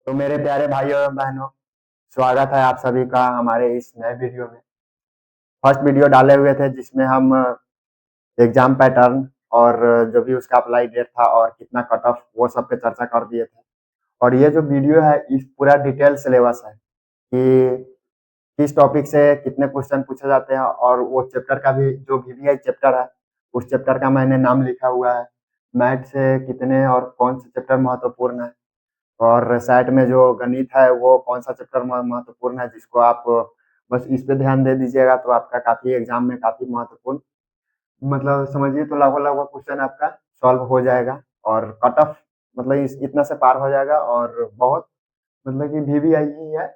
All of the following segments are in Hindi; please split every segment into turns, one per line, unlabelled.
तो मेरे प्यारे भाइयों एवं बहनों, स्वागत है आप सभी का हमारे इस नए वीडियो में। फर्स्ट वीडियो डाले हुए थे जिसमें हम एग्जाम पैटर्न और जो भी उसका अप्लाई डेट था और कितना कट ऑफ वो सब पे चर्चा कर दिए थे। और ये जो वीडियो है इस पूरा डिटेल सिलेबस है कि किस टॉपिक से कितने क्वेश्चन पूछे जाते हैं और वो चैप्टर का भी जो वीवीआई चैप्टर है उस चैप्टर का मैंने नाम लिखा हुआ है। मैथ से कितने और कौन से चैप्टर महत्वपूर्ण है और सेट में जो गणित है वो कौन सा चैप्टर महत्वपूर्ण है, जिसको आप बस इस पे ध्यान दे दीजिएगा तो आपका काफी एग्जाम में काफी महत्वपूर्ण मतलब समझिए तो लगभग लगभग क्वेश्चन आपका सॉल्व हो जाएगा और कट ऑफ मतलब इस इतना से पार हो जाएगा और बहुत मतलब कि वीवीआई ही है।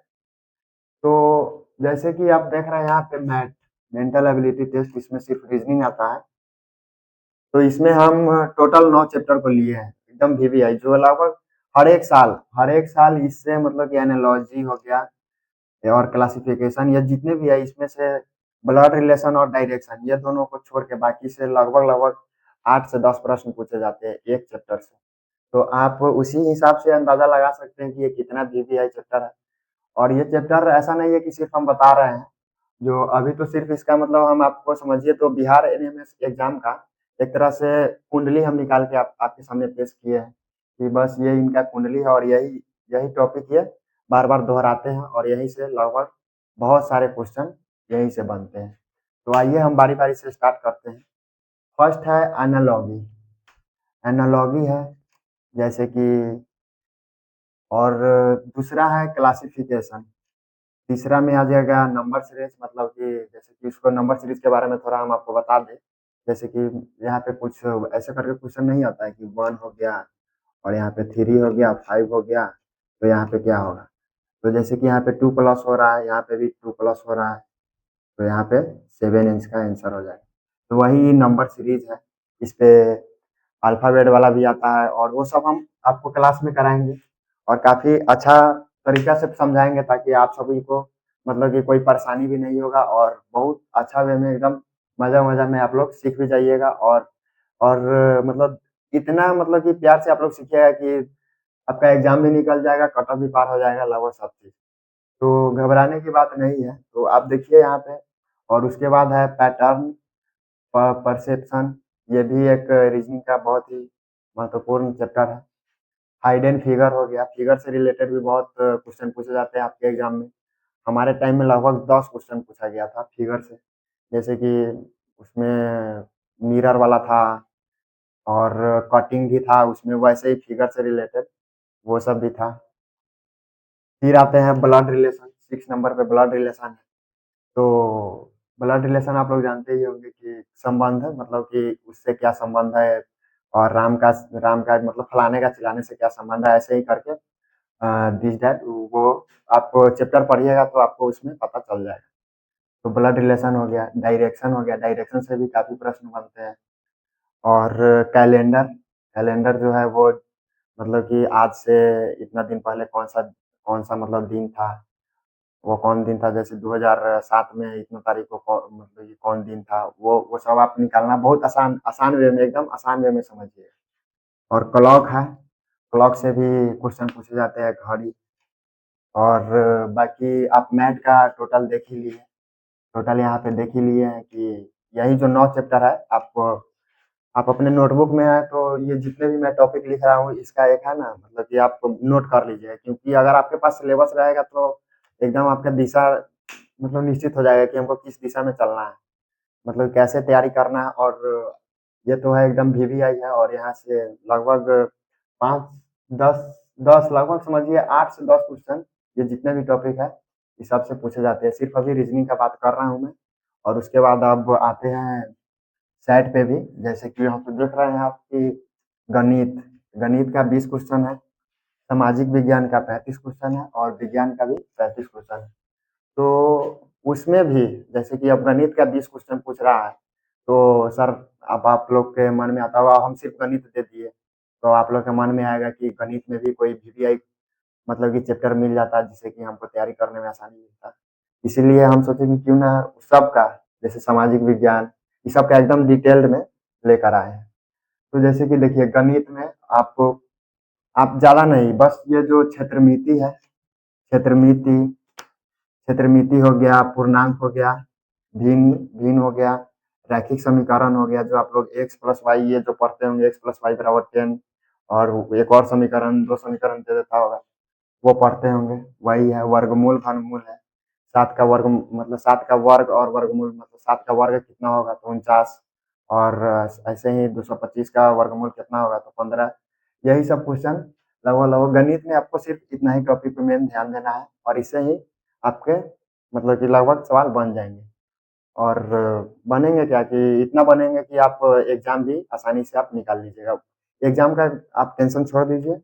तो जैसे कि आप देख रहे हैं यहाँ पे मैथ मेंटल एबिलिटी टेस्ट, इसमें सिर्फ रीजनिंग आता है। तो इसमें हम टोटल 9 चैप्टर को लिए हैं एकदम वीवीआई, जो लगभग हर एक साल इससे मतलब कि एनालॉजी हो गया और क्लासिफिकेशन, ये जितने भी है इसमें से ब्लड रिलेशन और डायरेक्शन ये दोनों को छोड़ के बाकी से लगभग लगभग 8 से 10 प्रश्न पूछे जाते हैं एक चैप्टर से। तो आप उसी हिसाब से अंदाजा लगा सकते हैं कि ये कितना वीवीआई चैप्टर है। और ये चैप्टर ऐसा नहीं है कि सिर्फ हम बता रहे हैं, जो अभी तो सिर्फ इसका मतलब हम आपको समझिए तो बिहार एनएमएस एग्जाम का एक तरह से कुंडली हम निकाल के आपके सामने पेश किए हैं कि बस ये इनका कुंडली है और यही यही टॉपिक ये बार बार दोहराते हैं और यहीं से लगभग बहुत सारे क्वेश्चन यहीं से बनते हैं। तो आइए हम बारी बारी से स्टार्ट करते हैं। फर्स्ट है एनालॉगी। एनालॉगी है जैसे कि, और दूसरा है क्लासिफिकेशन। तीसरा में आ जाएगा नंबर सीरीज, मतलब कि जैसे कि उसको नंबर सीरीज के बारे में थोड़ा हम आपको बता दें। जैसे कि यहाँ पे कुछ ऐसे करके क्वेश्चन नहीं आता है कि 1 हो गया और यहाँ पे 3 हो गया, 5 हो गया, तो यहाँ पे क्या होगा। तो जैसे कि यहाँ पे 2 प्लस हो रहा है, यहाँ पे भी 2 प्लस हो रहा है, तो यहाँ पे 7 इंच का आंसर हो जाएगा। तो वही नंबर सीरीज है। इस पे अल्फ़ाबेट वाला भी आता है और वो सब हम आपको क्लास में कराएँगे और काफ़ी अच्छा तरीका से समझाएँगे ताकि आप सभी को मतलब कि कोई परेशानी भी नहीं होगा और बहुत अच्छा वे में एकदम मज़ा-मज़ा में आप लोग सीख भी जाइएगा। और मतलब इतना मतलब कि प्यार से आप लोग सीखिएगा कि आपका एग्ज़ाम भी निकल जाएगा, कट ऑफ भी पार हो जाएगा, लगभग सब चीज़। तो घबराने की बात नहीं है। तो आप देखिए यहाँ पे, और उसके बाद है पैटर्न परसेप्शन। ये भी एक रीजनिंग का बहुत ही महत्वपूर्ण चैप्टर है। हाइडन फिगर हो गया, फिगर से रिलेटेड भी बहुत क्वेश्चन पूछे जाते हैं आपके एग्जाम में। हमारे टाइम में लगभग 10 क्वेश्चन पूछा गया था फिगर से। जैसे कि उसमें मिरर वाला था और कटिंग भी था उसमें, वैसे ही फिगर से रिलेटेड वो सब भी था। फिर आते हैं ब्लड रिलेशन, 6 नंबर पे ब्लड रिलेशन है। तो ब्लड रिलेशन आप लोग जानते ही होंगे कि संबंध है, मतलब कि उससे क्या संबंध है और राम का मतलब फलाने का चिलाने से क्या संबंध है, ऐसे ही करके दिस दैट वो आप चैप्टर पढ़िएगा तो आपको उसमें पता चल जाएगा। तो ब्लड रिलेशन हो गया, डायरेक्शन हो गया, डायरेक्शन से भी काफ़ी प्रश्न बनते हैं। और कैलेंडर, कैलेंडर जो है वो मतलब कि आज से इतना दिन पहले कौन सा मतलब दिन था, वो कौन दिन था, जैसे 2007 में इतना तारीख को मतलब ये कौन दिन था, वो सब आप निकालना बहुत आसान आसान वे में, एकदम आसान वे में समझिए। और क्लॉक है, क्लॉक से भी क्वेश्चन पूछे जाते हैं, घड़ी। और बाकी आप मैथ का टोटल देख ही लिए, टोटल यहाँ पे देख ही लिए हैं कि यही जो 9 चैप्टर है आपको, आप अपने नोटबुक में है तो ये जितने भी मैं टॉपिक लिख रहा हूँ इसका एक है ना, मतलब कि आप नोट कर लीजिए, क्योंकि अगर आपके पास सिलेबस रहेगा तो एकदम आपका दिशा मतलब निश्चित हो जाएगा कि हमको किस दिशा में चलना है, मतलब कैसे तैयारी करना है। और ये तो है एकदम वीवीआई है और यहाँ से लगभग 5 10 10 लगभग समझिए 8 से 10 क्वेश्चन ये जितने भी टॉपिक है इस सब से पूछे जाते हैं। सिर्फ अभी रीजनिंग का बात कर रहा हूँ मैं। और उसके बाद अब आते हैं सेट पे भी, जैसे कि यहाँ पे देख रहे हैं आप कि गणित, गणित का 20 क्वेश्चन है, सामाजिक विज्ञान का 35 क्वेश्चन है और विज्ञान का भी 35 क्वेश्चन है। तो उसमें भी जैसे कि अब गणित का 20 क्वेश्चन पूछ रहा है, तो सर अब आप लोग के मन में आता होगा हम सिर्फ गणित दे दिए, तो आप लोग के मन में आएगा कि गणित में भी कोई वीवीआई मतलब कि चैप्टर मिल जाता जिससे कि हमको तैयारी करने में आसानी मिलता। इसीलिए हम सोचे कि क्यों ना सबका, जैसे सामाजिक विज्ञान, ये सब का एकदम डिटेल्ड में लेकर आए हैं। तो जैसे कि देखिए गणित में आपको आप ज़्यादा नहीं, बस ये जो क्षेत्रमिति है, क्षेत्रमिति क्षेत्रमिति हो गया, पूर्णांक हो गया, भिन्न भिन्न हो गया, रैखिक समीकरण हो गया, जो आप लोग x प्लस वाई ये जो पढ़ते होंगे, x प्लस वाई बराबर 10, और एक और समीकरण, 2 समीकरण दे देता होगा, वो पढ़ते होंगे। वही है वर्गमूल, घनमूल है। 7 का वर्ग मतलब 7 का वर्ग और वर्गमूल मतलब 7 का वर्ग कितना होगा तो 49, और ऐसे ही 225 का वर्गमूल कितना होगा तो 15। यही सब क्वेश्चन लगभग लगभग गणित में आपको सिर्फ इतना ही टॉपिक पे मेन ध्यान देना है, और इससे ही आपके मतलब कि लगभग सवाल बन जाएंगे। और बनेंगे क्या कि इतना बनेंगे कि आप एग्जाम भी आसानी से आप निकाल लीजिएगा। एग्जाम का आप टेंशन छोड़ दीजिए,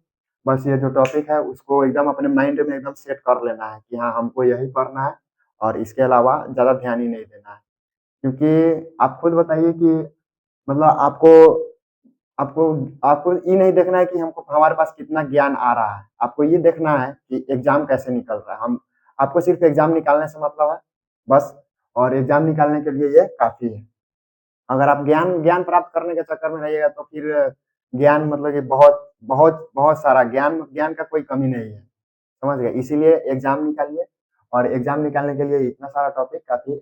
बस ये जो टॉपिक है उसको एकदम अपने माइंड में एकदम सेट कर लेना है कि हाँ हमको यही पढ़ना है, और इसके अलावा ज़्यादा ध्यान ही नहीं देना है। क्योंकि आप खुद बताइए कि मतलब आपको आपको आपको ये नहीं देखना है कि हमको हमारे पास कितना ज्ञान आ रहा है, आपको ये देखना है कि एग्जाम कैसे निकल रहा है। हम आपको सिर्फ एग्जाम निकालने से मतलब है, बस, और एग्जाम निकालने के लिए ये काफ़ी है। अगर आप ज्ञान ज्ञान प्राप्त करने के चक्कर में रहिएगा तो फिर ज्ञान मतलब कि बहुत बहुत बहुत सारा ज्ञान ज्ञान का कोई कमी नहीं है, समझ गए? इसीलिए एग्जाम निकालिए, और एग्जाम निकालने के लिए इतना सारा टॉपिक काफ़ी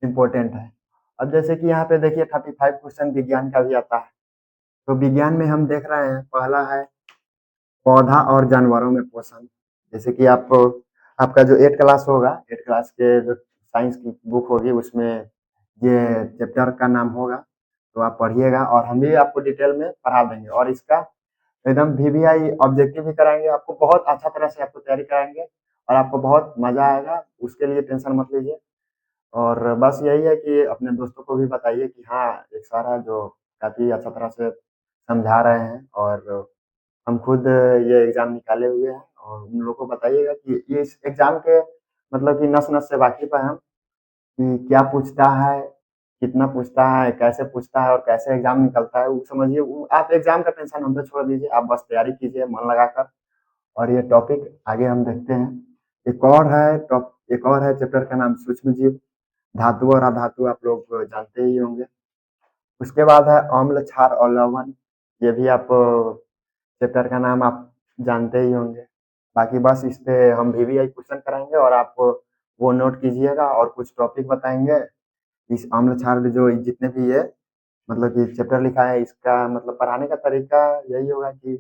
इम्पोर्टेंट है। अब जैसे कि यहाँ पे देखिए 35 क्वेश्चन विज्ञान का भी आता है। तो विज्ञान में हम देख रहे हैं, पहला है पौधा और जानवरों में पोषण। जैसे कि आपको आपका जो 8 क्लास होगा, 8 क्लास के जो साइंस की बुक होगी उसमें ये चैप्टर का नाम होगा, तो आप पढ़िएगा, और हम भी आपको डिटेल में पढ़ा देंगे, और इसका एकदम वीवीआई ऑब्जेक्टिव भी कराएंगे आपको, बहुत अच्छा तरह से आपको तैयारी कराएंगे, और आपको बहुत मजा आएगा, उसके लिए टेंशन मत लीजिए। और बस यही है कि अपने दोस्तों को भी बताइए कि हाँ एक सर है जो काफ़ी अच्छा तरह से समझा रहे हैं, और हम खुद ये एग्ज़ाम निकाले हुए हैं, और उन लोगों को बताइएगा कि ये इस एग्ज़ाम के मतलब कि नस-नस से वाकिफ़ हैं हम, कि क्या पूछता है, कितना पूछता है, कैसे पूछता है और कैसे एग्ज़ाम निकलता है, वो समझिए। वो आप एग्ज़ाम का टेंशन हम पे छोड़ दीजिए, आप बस तैयारी कीजिए मन लगाकर, और ये टॉपिक आगे हम देखते हैं। एक और है चैप्टर का नाम सूक्ष्मजीव, धातु और अधातु आप लोग जानते ही होंगे। उसके बाद है अम्ल, क्षार और लवण, ये भी आप चैप्टर का नाम आप जानते ही होंगे। बाकी बस इस पे हम वीवीआई क्वेश्चन कराएँगे, और आप वो नोट कीजिएगा, और कुछ टॉपिक बताएँगे। इस अम्ल, क्षार जो जितने भी ये मतलब कि चैप्टर लिखा है, इसका मतलब पढ़ाने का तरीका यही होगा कि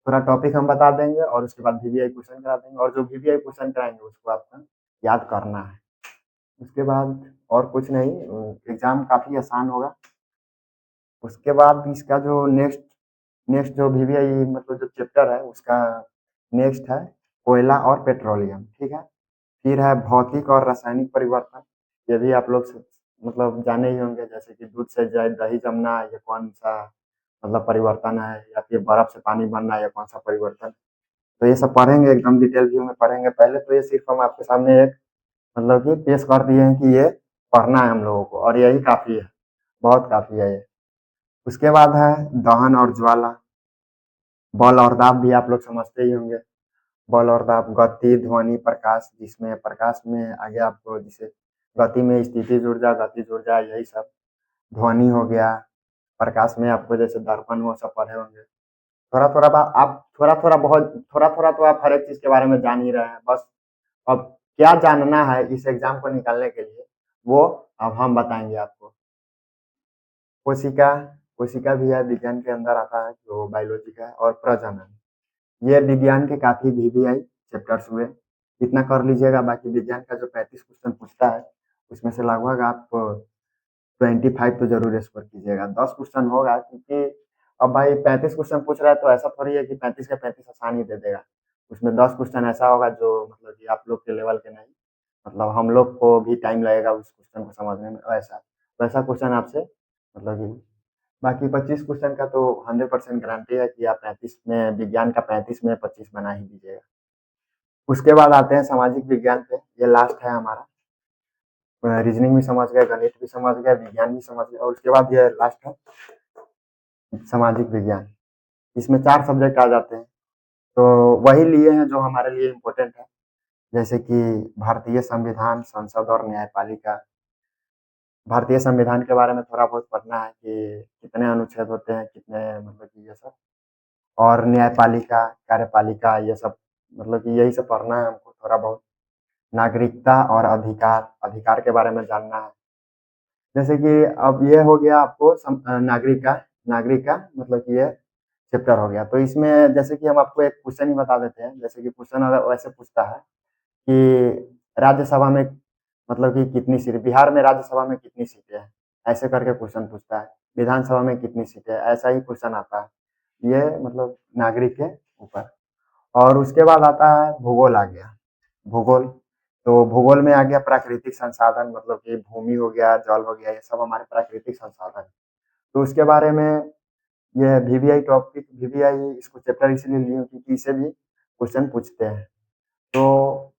थोड़ा टॉपिक हम बता देंगे, और उसके बाद वीवीआई क्वेश्चन करा देंगे, और जो वीवीआई क्वेश्चन कराएँगे उसको आपको याद करना है। उसके बाद और कुछ नहीं, एग्ज़ाम काफ़ी आसान होगा। उसके बाद इसका जो नेक्स्ट नेक्स्ट जो वीवीआई मतलब जो चैप्टर है उसका नेक्स्ट है कोयला और पेट्रोलियम, ठीक है? फिर है भौतिक और रासायनिक परिवर्तन, ये भी आप लोग मतलब जाने ही होंगे, जैसे कि दूध से दही जमना, ये कौन-सा मतलब परिवर्तन है, या फिर बर्फ से पानी बनना, ये कौन-सा परिवर्तन। तो ये सब पढ़ेंगे, एकदम डिटेल व्यू में पढ़ेंगे। पहले तो ये सिर्फ हम आपके सामने एक मतलब कि पेश कर दिए हैं कि ये पढ़ना है हम लोगों को, और यही काफ़ी है, बहुत काफ़ी है ये। उसके बाद है दहन और ज्वाला, बल और दाब भी आप लोग समझते ही होंगे। बल और दाब, गति, ध्वनि, प्रकाश, जिसमें प्रकाश में आगे आपको जैसे गति में स्थितिज ऊर्जा, गतिज ऊर्जा, यही सब। ध्वनि हो गया, प्रकाश में आपको जैसे दर्पण वो सब पढ़े होंगे। थोड़ा-थोड़ा आप थोड़ा-थोड़ा बहुत थोड़ा-थोड़ा तो आप हर एक चीज़ के बारे में जान ही रहे हैं। बस अब क्या जानना है इस एग्ज़ाम को निकालने के लिए, वो अब हम बताएँगे आपको। कोशिका कोशिका भी है, विज्ञान के अंदर आता है, जो बायोलॉजी का है, और प्रजनन। ये विज्ञान के काफ़ी वीवीआई चैप्टर्स हुए। इतना कर लीजिएगा, बाकी विज्ञान का जो 35 क्वेश्चन पूछता है, उसमें से लगभग आप 25 तो ज़रूर स्कोर कीजिएगा। 10 क्वेश्चन होगा, क्योंकि अब भाई 35 क्वेश्चन पूछ रहा है तो ऐसा थोड़ी है कि 35 के 35 आसान ही दे देगा। उसमें 10 क्वेश्चन ऐसा होगा जो मतलब कि आप लोग के लेवल के नहीं, मतलब हम लोग को भी टाइम लगेगा उस क्वेश्चन को समझने में, वैसा क्वेश्चन आपसे मतलब कि बाकी 25 क्वेश्चन का तो 100% गारंटी है कि आप 35 में विज्ञान का 35 में 25 बना ही दीजिएगा। उसके बाद आते हैं सामाजिक विज्ञान पे, ये लास्ट है हमारा। रीजनिंग भी समझ गए, गणित भी समझ गए, विज्ञान भी समझ गए, और उसके बाद ये लास्ट है सामाजिक विज्ञान। इसमें 4 सब्जेक्ट आ जाते हैं, तो वही लिए हैं जो हमारे लिए इम्पोर्टेंट है, जैसे कि भारतीय संविधान, संसद और न्यायपालिका। भारतीय संविधान के बारे में थोड़ा बहुत पढ़ना है कि कितने अनुच्छेद होते हैं, कितने मतलब कि ये सब। और न्यायपालिका, कार्यपालिका ये सब मतलब कि यही सब पढ़ना है हमको थोड़ा बहुत। नागरिकता और अधिकार, अधिकार के बारे में जानना है। जैसे कि अब ये हो गया आपको नागरिक का मतलब कि ये चैप्टर हो गया। तो इसमें जैसे कि हम आपको एक क्वेश्चन ही बता देते हैं, जैसे कि क्वेश्चन अगर वैसे पूछता है कि राज्यसभा में मतलब कि कितनी सीटें बिहार में राज्यसभा में कितनी सीटें हैं? ऐसे करके क्वेश्चन पूछता है। विधानसभा में कितनी सीटें हैं? ऐसा ही क्वेश्चन आता है। ये मतलब नागरिक के ऊपर। और उसके बाद आता है भूगोल आ गया। भूगोल, तो भूगोल में आ गया प्राकृतिक संसाधन मतलब कि भूमि हो गया, जल हो गया, ये सब हमारे प्राकृतिक संसाधन। तो उसके बारे में ये वीवीआई टॉपिक वीवीआई इसको चैप्टर इसलिए लिए हैं क्योंकि इससे भी क्वेश्चन पूछते हैं। तो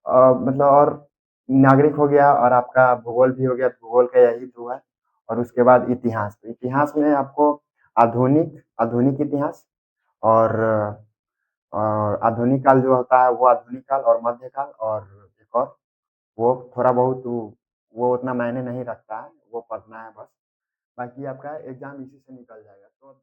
मतलब और नागरिक हो गया और आपका भूगोल भी हो गया, भूगोल का यही 2 है। और उसके बाद इतिहास, तो इतिहास में आपको आधुनिक आधुनिक इतिहास और आधुनिक काल जो होता है वो आधुनिक काल और मध्यकाल और एक और वो थोड़ा बहुत वो उतना मायने नहीं रखता है, वो पढ़ना है बस। बाकी आपका एग्ज़ाम इसी से निकल जाएगा। तो